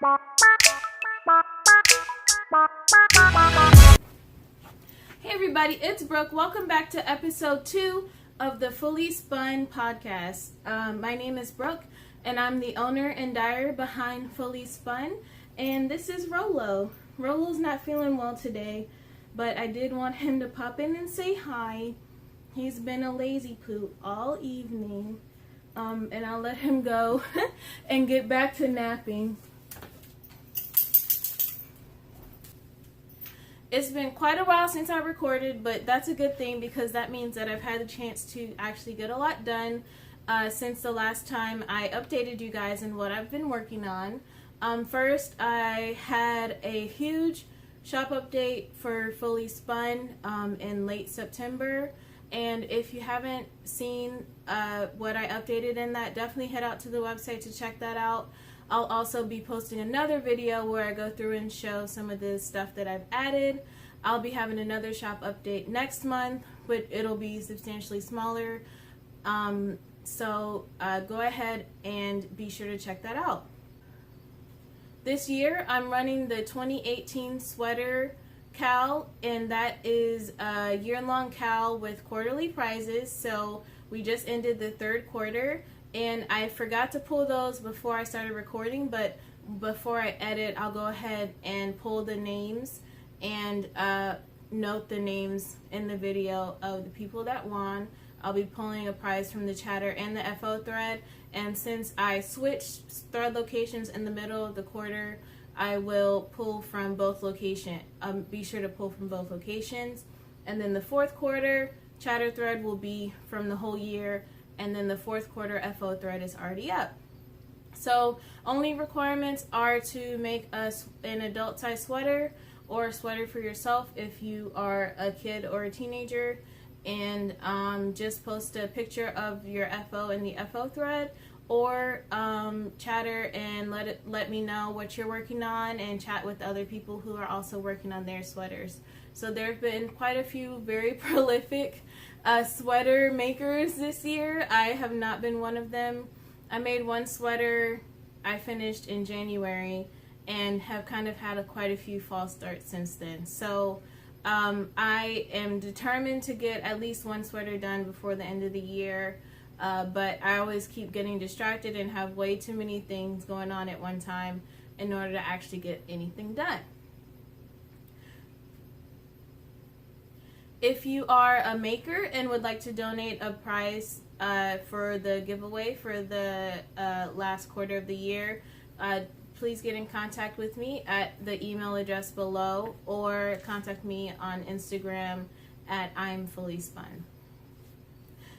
Hey everybody, it's Brooke. Welcome back to episode 2 of the Fully Spun podcast. My name is Brooke, and I'm the owner and dyer behind Fully Spun. And this is Rolo. Rolo's not feeling well today, but I did want him to pop in and say hi. He's been a lazy poop all evening, and I'll let him go and get back to napping. It's been quite a while since I recorded, but that's a good thing because that means that I've had a chance to actually get a lot done since the last time I updated you guys and what I've been working on. First, I had a huge shop update for Fully Spun in late September. And if you haven't seen what I updated in that, definitely head out to the website to check that out. I'll also be posting another video where I go through and show some of the stuff that I've added. I'll be having another shop update next month, but it'll be substantially smaller. So go ahead and be sure to check that out. This year I'm running the 2018 sweater Cowl, and that is a year-long cowl with quarterly prizes. So we just ended the third quarter, and I forgot to pull those before I started recording, but before I edit, I'll go ahead and pull the names and note the names in the video of the people that won. I'll be pulling a prize from the chatter and the FO thread, and since I switched thread locations in the middle of the quarter, I will pull from both locations. Be sure to pull from both locations. And then the fourth quarter chatter thread will be from the whole year, and then the fourth quarter FO thread is already up. So only requirements are to make an adult size sweater or a sweater for yourself if you are a kid or a teenager, and just post a picture of your FO in the FO thread, or chatter and let me know what you're working on and chat with other people who are also working on their sweaters. So there have been quite a few very prolific sweater makers this year. I have not been one of them. I made one sweater I finished in January and have kind of had quite a few false starts since then. So I am determined to get at least one sweater done before the end of the year. But I always keep getting distracted and have way too many things going on at one time in order to actually get anything done. If you are a maker and would like to donate a prize for the giveaway for the last quarter of the year, please get in contact with me at the email address below, or contact me on Instagram at I'm Fully Spun.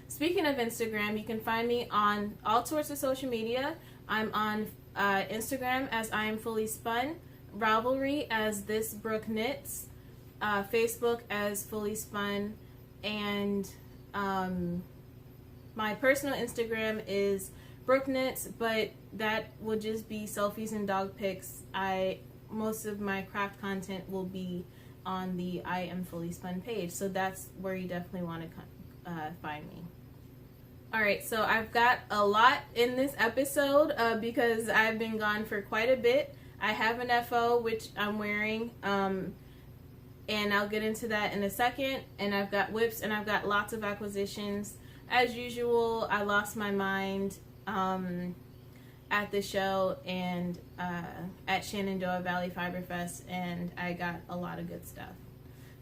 Speaking of Instagram, you can find me on all sorts of social media. I'm on Instagram as I Am Fully Spun, RAVELRY as This Brooke Knits, Facebook as Fully Spun, and my personal Instagram is Brooke Knits, but that will just be selfies and dog pics. Most of my craft content will be on the I Am Fully Spun page, so that's where you definitely want to find me. Alright, so I've got a lot in this episode because I've been gone for quite a bit. I have an FO, which I'm wearing, and I'll get into that in a second. And I've got whips, and I've got lots of acquisitions. As usual, I lost my mind at the show and at Shenandoah Valley Fiber Fest, and I got a lot of good stuff.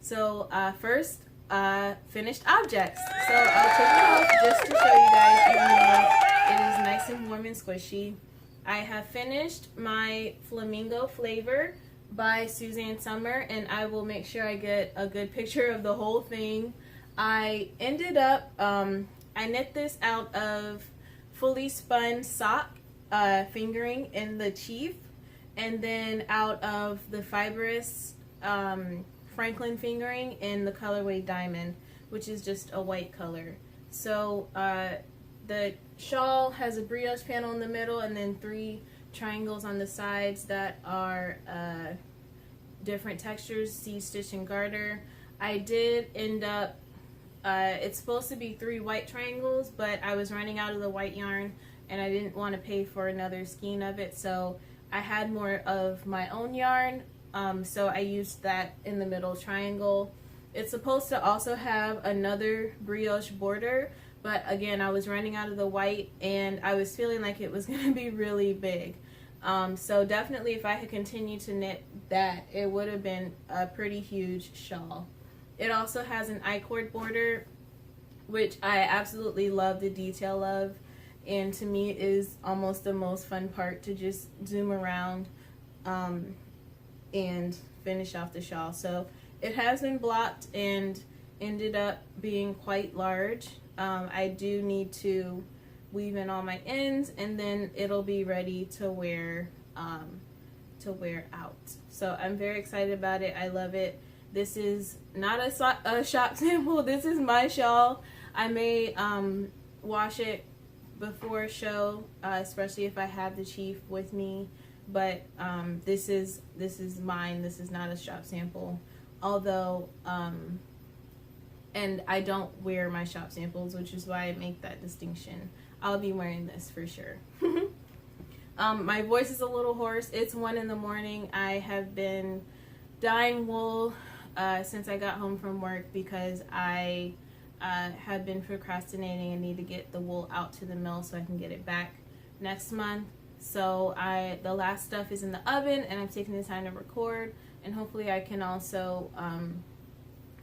So first, finished objects. So I'll take it off just to show you guys, even though it is nice and warm and squishy. I have finished my Flamingo flavor by Susanne Sommer, and I will make sure I get a good picture of the whole thing. I ended up, I knit this out of Fully Spun sock fingering in the chief, and then out of the fibrous Franklin fingering in the colorway Diamond, which is just a white color. So the shawl has a brioche panel in the middle and then 3 triangles on the sides that are different textures, C-stitch and garter. I did end up, it's supposed to be 3 white triangles, but I was running out of the white yarn and I didn't want to pay for another skein of it, so I had more of my own yarn, so I used that in the middle triangle. It's supposed to also have another brioche border, but again, I was running out of the white and I was feeling like it was going to be really big. So definitely if I had continued to knit that, it would have been a pretty huge shawl. It also has an I-cord border, which I absolutely love the detail of, and to me is almost the most fun part, to just zoom around and finish off the shawl. So it has been blocked and ended up being quite large. I do need to weave in all my ends, and then it'll be ready to wear out. So I'm very excited about it. I love it. This is not a shop sample. This is my shawl. I may wash it before show, especially if I have the chief with me. But this is mine. This is not a shop sample. Although, and I don't wear my shop samples, which is why I make that distinction. I'll be wearing this for sure. My voice is a little hoarse. It's 1 in the morning. I have been dyeing wool since I got home from work because I have been procrastinating and need to get the wool out to the mill so I can get it back next month. So the last stuff is in the oven, and I'm taking the time to record, and hopefully I can also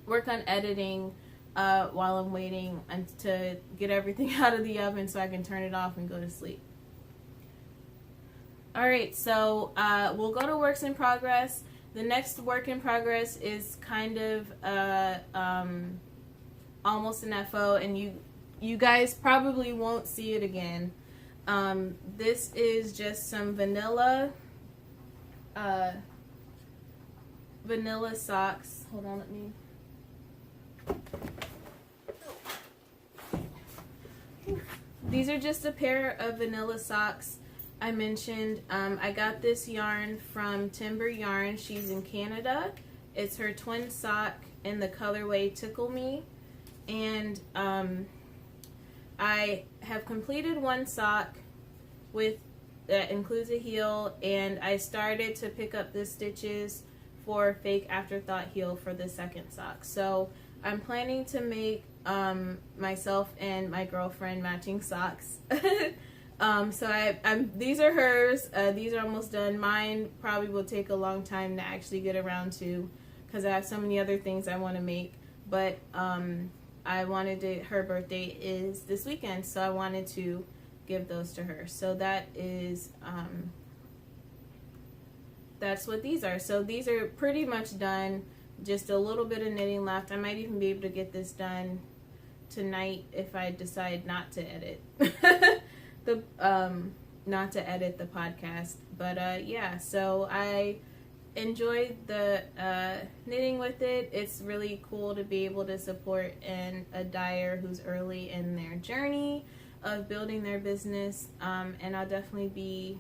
work on editing while I'm waiting to get everything out of the oven so I can turn it off and go to sleep. Alright, so we'll go to works in progress. The next work in progress is kind of almost an FO, and you guys probably won't see it again. This is just some vanilla socks. Hold on, let me. These are just a pair of vanilla socks. I mentioned I got this yarn from Timber Yarn. She's in Canada. It's her twin sock in the colorway Tickle Me, and I have completed one sock that includes a heel, and I started to pick up the stitches for Fake Afterthought heel for the second sock. So I'm planning to make myself and my girlfriend matching socks. So these are hers. These are almost done. Mine probably will take a long time to actually get around to because I have so many other things I want to make. But I wanted to, her birthday is this weekend, so I wanted to give those to her. So that is that's what these are. So these are pretty much done. Just a little bit of knitting left. I might even be able to get this done tonight if I decide not to edit the podcast. But yeah, so I enjoyed the knitting with it. It's really cool to be able to support a dyer who's early in their journey of building their business, and I'll definitely be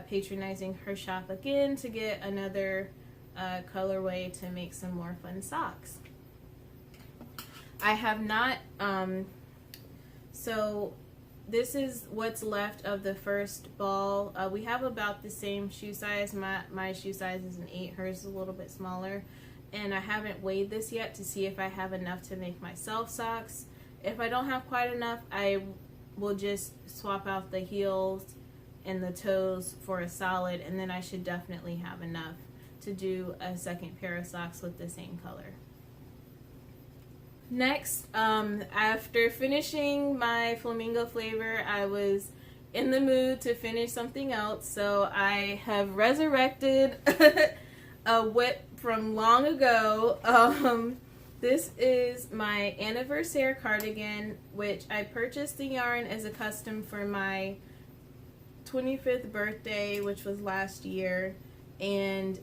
patronizing her shop again to get another colorway to make some more fun socks. I have not, so this is what's left of the first ball. We have about the same shoe size. My shoe size is an 8, hers is a little bit smaller, and I haven't weighed this yet to see if I have enough to make myself socks. If I don't have quite enough, I will just swap out the heels and the toes for a solid, and then I should definitely have enough to do a second pair of socks with the same color. Next, after finishing my Flamingo flavor, I was in the mood to finish something else, so I have resurrected a whip from long ago. This is my Anniversaire cardigan, which I purchased the yarn as a custom for my 25th birthday, which was last year, and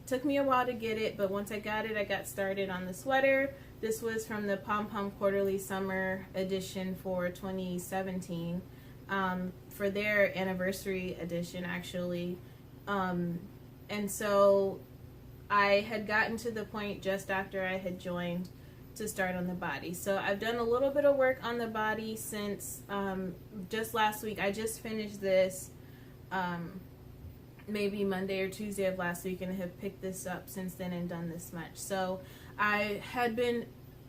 took me a while to get it, but once I got it, I got started on the sweater. This was from the Pom Pom Quarterly Summer edition for 2017, for their anniversary edition, actually. And so I had gotten to the point just after I had joined to start on the body. So I've done a little bit of work on the body since just last week. I just finished this maybe Monday or Tuesday of last week, and have picked this up since then and done this much. So I had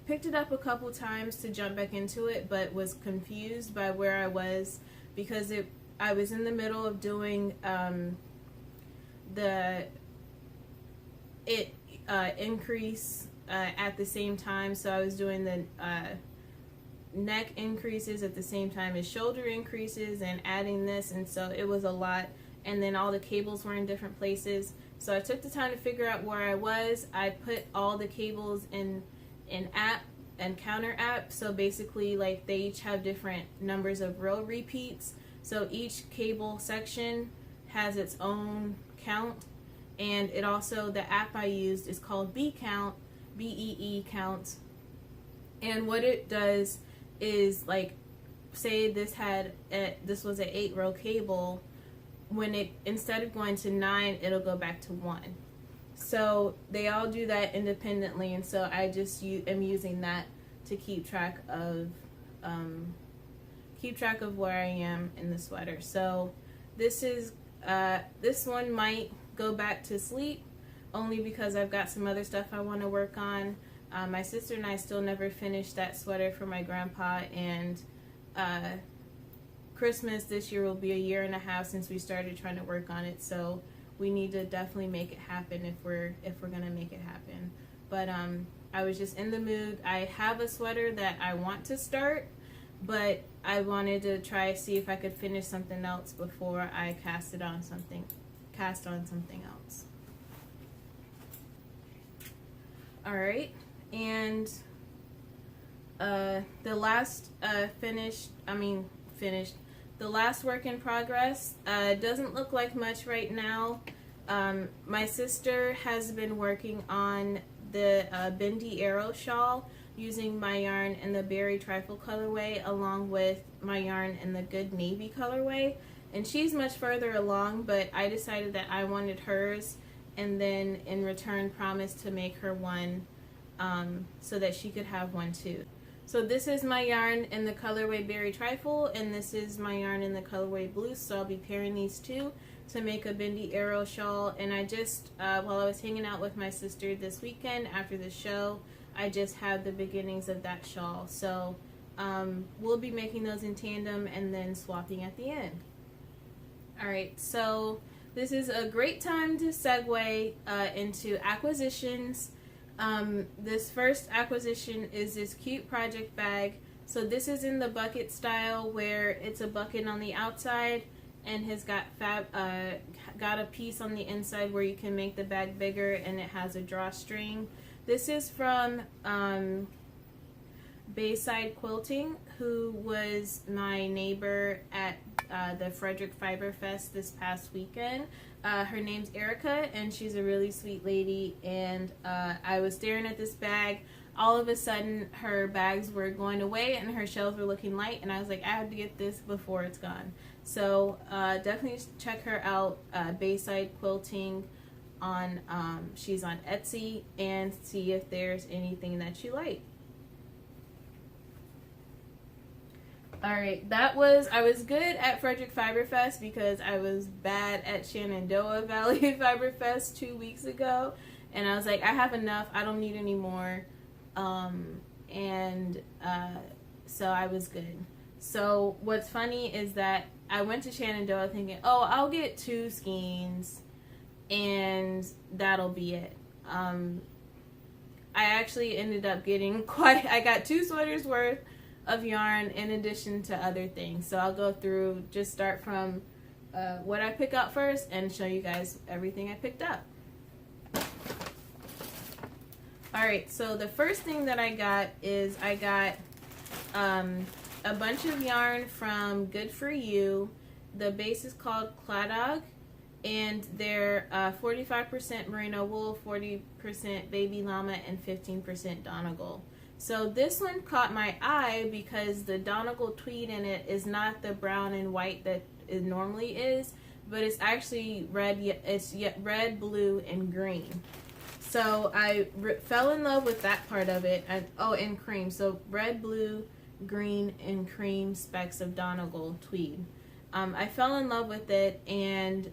picked it up a couple times to jump back into it, but was confused by where I was, because I was in the middle of doing the increase at the same time. So I was doing the neck increases at the same time as shoulder increases and adding this, and so it was a lot, and then all the cables were in different places. So I took the time to figure out where I was. I put all the cables in app and counter app, so basically like they each have different numbers of row repeats, so each cable section has its own count. And it also, the app I used is called B Count, BEE Count, and what it does is, like, say this was an 8-row cable, when it, instead of going to 9, it'll go back to 1. So they all do that independently, and so I just am using that to keep track of where I am in the sweater. So this is this one might go back to sleep, only because I've got some other stuff I want to work on. My sister and I still never finished that sweater for my grandpa, and Christmas this year will be 1.5 years since we started trying to work on it, so we need to definitely make it happen if we're gonna make it happen. But I was just in the mood. I have a sweater that I want to start, but I wanted to see if I could finish something else before I cast on something else. All right, and the last the last work in progress doesn't look like much right now. My sister has been working on the Bendy arrow shawl using my yarn in the berry trifle colorway, along with my yarn in the good navy colorway, and she's much further along, but I decided that I wanted hers, and then in return promised to make her one so that she could have one too. So this is my yarn in the colorway berry trifle, and this is my yarn in the colorway blue, so I'll be pairing these two to make a Bendy arrow shawl. And I just while I was hanging out with my sister this weekend after the show, I just had the beginnings of that shawl, so we'll be making those in tandem and then swapping at the end. Alright, so this is a great time to segue into acquisitions. This first acquisition is this cute project bag. So this is in the bucket style, where it's a bucket on the outside and has got a piece on the inside where you can make the bag bigger, and it has a drawstring. This is from Bayside Quilting, who was my neighbor at the Frederick Fiber Fest this past weekend. Her name's Erica, and she's a really sweet lady, and I was staring at this bag. All of a sudden her bags were going away and her shelves were looking light, and I was like, I have to get this before it's gone. So definitely check her out, Bayside Quilting, on she's on Etsy, and see if there's anything that you like. Alright, I was good at Frederick Fiber Fest because I was bad at Shenandoah Valley Fiber Fest 2 weeks ago, and I was like, I have enough, I don't need any more, so I was good. So what's funny is that I went to Shenandoah thinking, oh, I'll get 2 skeins and that'll be it. I actually ended up getting I got 2 sweaters worth of yarn in addition to other things. So I'll go through, just start from what I pick up first and show you guys everything I picked up. Alright, so the first thing that I got is I got a bunch of yarn from Good For You. The base is called Cladog, and they're 45% merino wool, 40% baby llama, and 15% Donegal. So this one caught my eye because the Donegal tweed in it is not the brown and white that it normally is, but it's actually red. It's red, blue, and green. So I fell in love with that part of it. And cream. So red, blue, green, and cream specks of Donegal tweed. I fell in love with it, and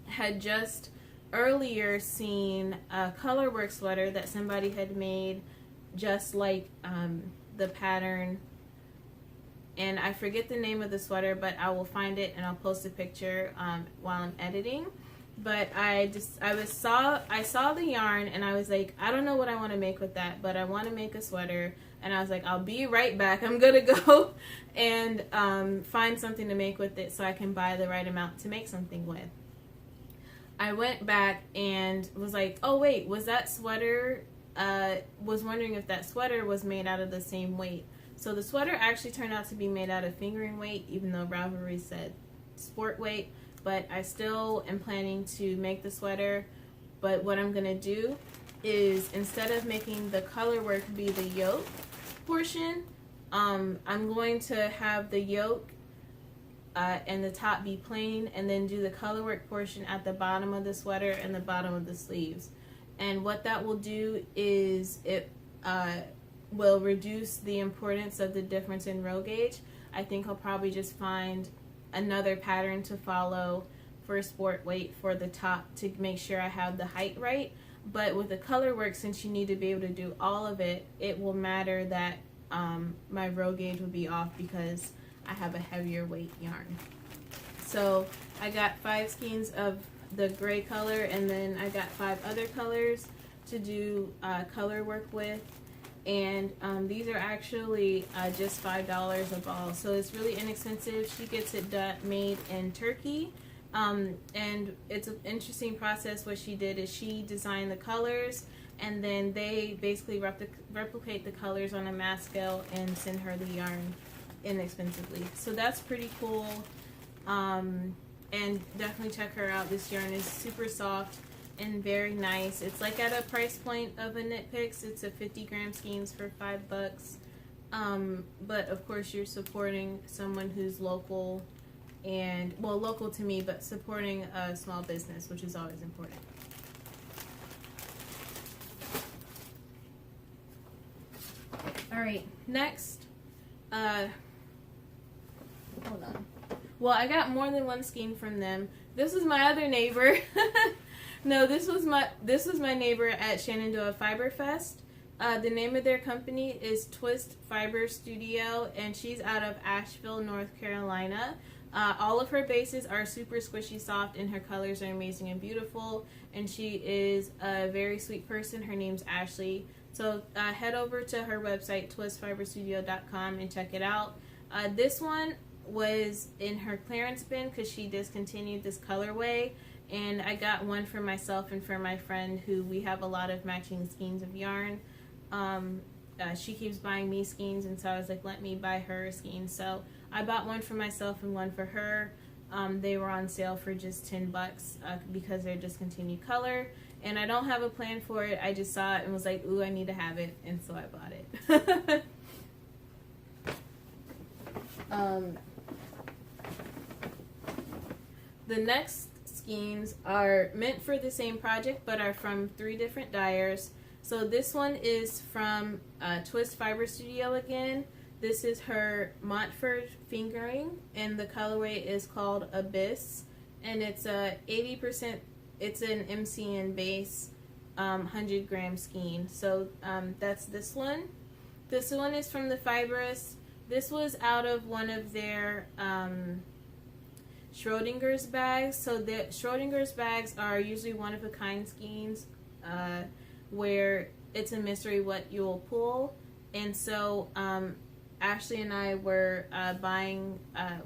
had just earlier seen a colorwork sweater that somebody had made just like the pattern, and I forget the name of the sweater, but I will find it and I'll post a picture while I'm editing. But I saw the yarn and I was like, I don't know what I want to make with that, but I want to make a sweater. And I was like, I'll be right back. I'm gonna go and find something to make with it so I can buy the right amount to make something with. I went back and was like, oh wait, was that sweater, was wondering if that sweater was made out of the same weight. So the sweater actually turned out to be made out of fingering weight, even though Ravelry said sport weight. But I still am planning to make the sweater. But what I'm going to do is, instead of making the color work be the yoke portion, I'm going to have the yoke and the top be plain, and then do the color work portion at the bottom of the sweater and the bottom of the sleeves. And what that will do is it will reduce the importance of the difference in row gauge. I think I'll probably just find another pattern to follow for sport weight for the top to make sure I have the height right. But with the color work, since you need to be able to do all of it, it will matter that my row gauge will be off because I have a heavier weight yarn. So I got 5 skeins of the gray color, and then I got 5 other colors to do color work with. And these are actually just $5 a ball, so it's really inexpensive. She gets it made in Turkey, and it's an interesting process. What she did is she designed the colors, and then they basically replicate the colors on a mass scale and send her the yarn inexpensively. So that's pretty cool, and definitely check her out. This yarn is super soft and very nice. It's like at a price point of a Knit Picks. It's a 50-gram skeins for $5. But of course you're supporting someone who's local, and well, local to me, but supporting a small business, which is always important. All right, next, hold on. Well, I got more than one skein from them. This is my other neighbor. No, this was my neighbor at Shenandoah Fiber Fest. The name of their company is Twist Fiber Studio, and she's out of Asheville, North Carolina. All of her bases are super squishy soft, and her colors are amazing and beautiful. And she is a very sweet person. Her name's Ashley. So head over to her website, twistfiberstudio.com, and check it out. This one was in her clearance bin because she discontinued this colorway. And I got one for myself and for my friend, who we have a lot of matching skeins of yarn. She keeps buying me skeins, and so I was like, let me buy her a skein. So I bought one for myself and one for her. They were on sale for just $10 because they're discontinued color. And I don't have a plan for it. I just saw it and was like, ooh, I need to have it. And so I bought it. The next skeins are meant for the same project, but are from 3 different dyers. So this one is from Twist Fiber Studio again. This is her Montford fingering, and the colorway is called Abyss, and it's a 80%. It's an MCN base, 100-gram skein. So that's this one. This one is from the Fibrous. This was out of one of their Schrodinger's bags. So the Schrodinger's bags are usually one-of-a-kind skeins where it's a mystery what you'll pull. And so Ashley and I were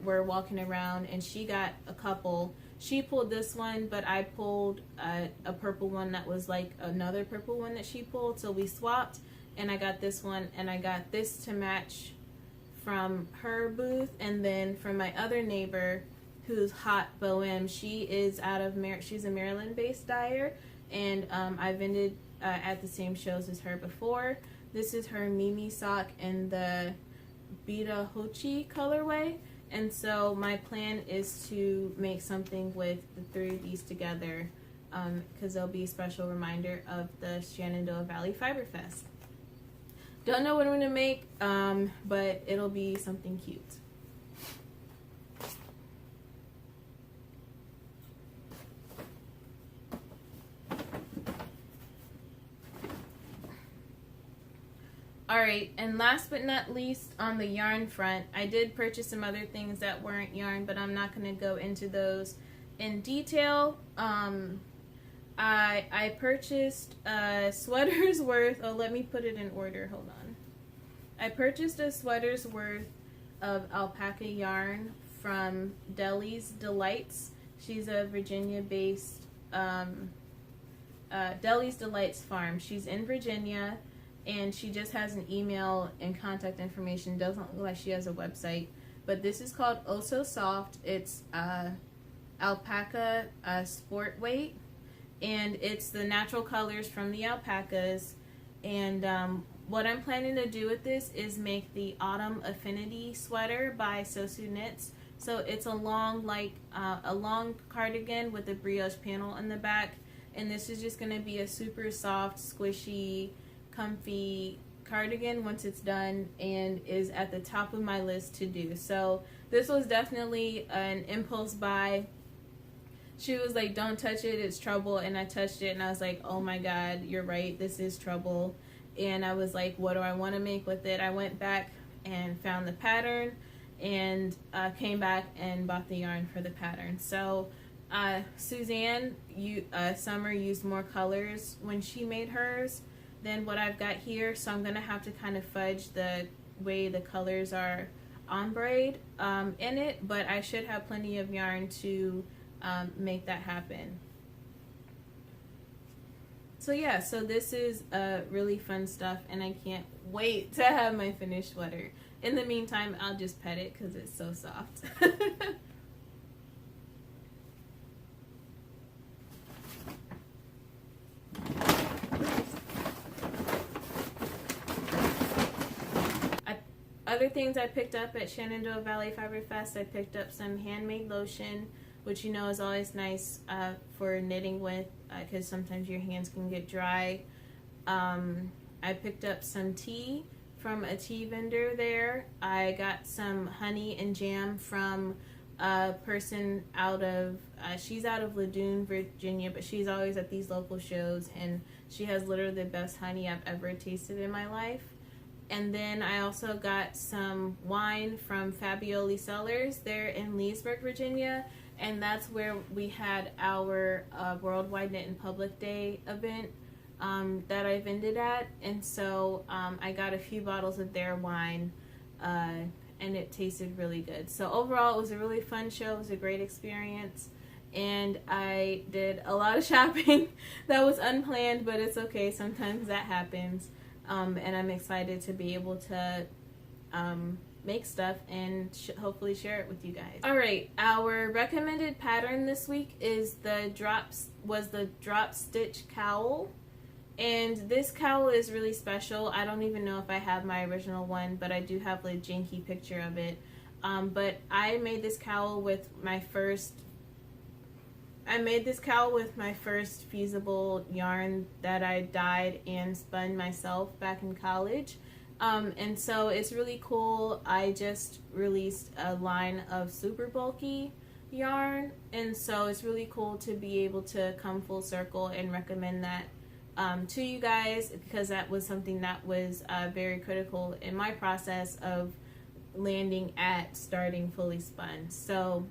we're walking around, and she got a couple. She pulled this one, but I pulled a purple one that was like another purple one that she pulled. So we swapped, and I got this one, and I got this to match from her booth. And then from my other neighbor, who's Hot Bohem, she is out of she's a Maryland-based dyer, and I've ended at the same shows as her before. This is her Mimi sock in the Beta Hochi colorway. And so my plan is to make something with the 3 of these together, because they'll be a special reminder of the Shenandoah Valley Fiber Fest. Don't know what I'm going to make, but it'll be something cute. Alright, and last but not least, on the yarn front, I did purchase some other things that weren't yarn, but I'm not going to go into those in detail. I purchased a sweater's worth, oh, let me put it in order, hold on. I purchased a sweater's worth of alpaca yarn from Deli's Delights. She's a Virginia-based, Deli's Delights farm. She's in Virginia, and she just has an email and contact information. Doesn't look like she has a website, but this is called Oh So Soft. It's alpaca sport weight, and it's the natural colors from the alpacas. And what I'm planning to do with this is make the Autumn Affinity sweater by Sosu Knits. So it's a long, a long cardigan with a brioche panel in the back, and this is just going to be a super soft, squishy, comfy cardigan once it's done, and is at the top of my list to do. So this was definitely an impulse buy. She was like, don't touch it, it's trouble, and I touched it and I was like, oh my god, you're right, this is trouble. And I was like, what do I want to make with it? I went back and found the pattern, and came back and bought the yarn for the pattern. So Susanne, Sommer used more colors when she made hers than what I've got here, so I'm gonna have to kind of fudge the way the colors are ombre'd in it, but I should have plenty of yarn to make that happen. So yeah, so this is really fun stuff, and I can't wait to have my finished sweater. In the meantime, I'll just pet it because it's so soft. Other things I picked up at Shenandoah Valley Fiber Fest, I picked up some handmade lotion, which you know is always nice for knitting with, because sometimes your hands can get dry. I picked up some tea from a tea vendor there. I got some honey and jam from a person out of, she's out of Ladue, Virginia, but she's always at these local shows, and she has literally the best honey I've ever tasted in my life. And then I also got some wine from Fabioli Cellars. They're in Leesburg, Virginia, and that's where we had our Worldwide Knit in Public Day event that I vended at. And so I got a few bottles of their wine, and it tasted really good. So overall, it was a really fun show. It was a great experience, and I did a lot of shopping that was unplanned, but it's okay. Sometimes that happens. And I'm excited to be able to make stuff and hopefully share it with you guys. Alright, our recommended pattern this week is the drop stitch cowl. And this cowl is really special. I don't even know if I have my original one, but I do have a janky picture of it. But I made this cowl with my first feasible yarn that I dyed and spun myself back in college. And so it's really cool. I just released a line of super bulky yarn, and so it's really cool to be able to come full circle and recommend that to you guys, because that was something that was very critical in my process of landing at starting Fully Spun. So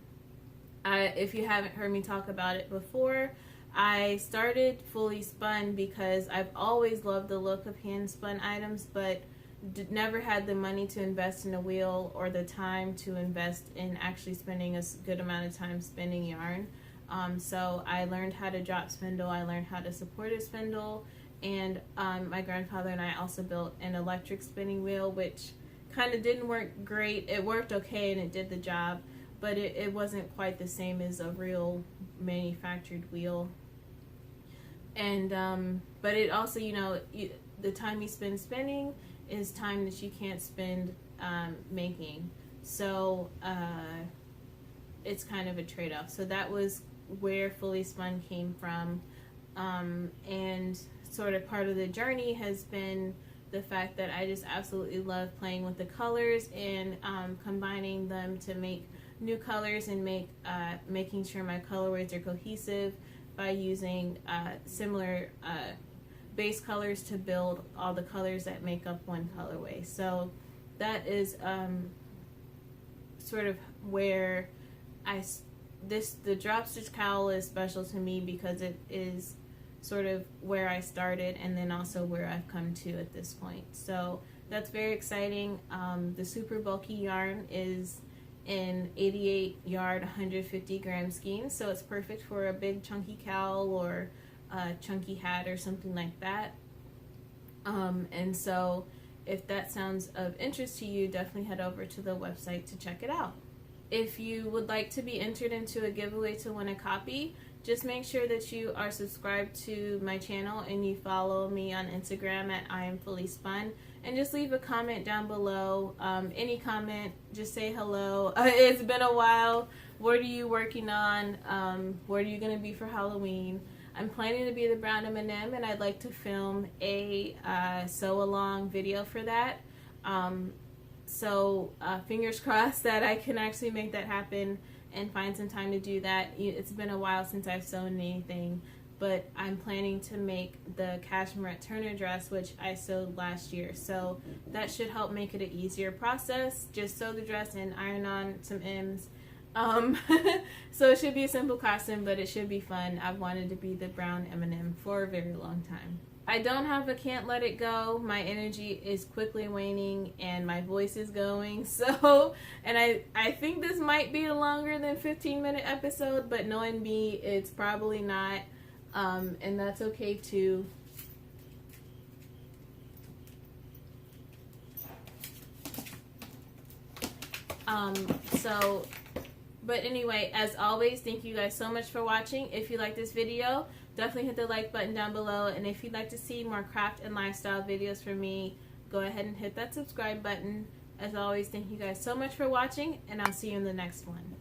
if you haven't heard me talk about it before, I started Fully Spun because I've always loved the look of hand spun items, but never had the money to invest in a wheel or the time to invest in actually spending a good amount of time spinning yarn. So I learned how to drop spindle, I learned how to support a spindle, and my grandfather and I also built an electric spinning wheel, which kind of didn't work great. It worked okay and it did the job, but it wasn't quite the same as a real manufactured wheel. And but it also, you know, the time you spend spinning is time that you can't spend making. So it's kind of a trade-off. So that was where Fully Spun came from. And sort of part of the journey has been the fact that I just absolutely love playing with the colors and combining them to make new colors and making sure my colorways are cohesive by using similar base colors to build all the colors that make up one colorway. So that is sort of where the drop stitch cowl is special to me, because it is sort of where I started and then also where I've come to at this point. So that's very exciting. The super bulky yarn is in 88 yard 150 gram skein, so it's perfect for a big chunky cowl or a chunky hat or something like that. And so if that sounds of interest to you, definitely head over to the website to check it out. If you would like to be entered into a giveaway to win a copy, just make sure that you are subscribed to my channel and you follow me on Instagram at @IamFullySpun, and just leave a comment down below. Any comment, just say hello. It's been a while. What are you working on? What are you going to be for Halloween? I'm planning to be the brown M&M, and I'd like to film a sew along video for that. So fingers crossed that I can actually make that happen and find some time to do that. It's been a while since I've sewn anything, but I'm planning to make the Cashmere Turner dress, which I sewed last year. So that should help make it an easier process. Just sew the dress and iron on some M's. So it should be a simple costume, but it should be fun. I've wanted to be the brown M&M for a very long time. I don't have a Can't Let It Go. My energy is quickly waning and my voice is going. So, and I think this might be a longer than 15-minute episode, but knowing me, it's probably not. And that's okay too. But anyway, as always, thank you guys so much for watching. If you like this video, definitely hit the like button down below. And if you'd like to see more craft and lifestyle videos from me, go ahead and hit that subscribe button. As always, thank you guys so much for watching, and I'll see you in the next one.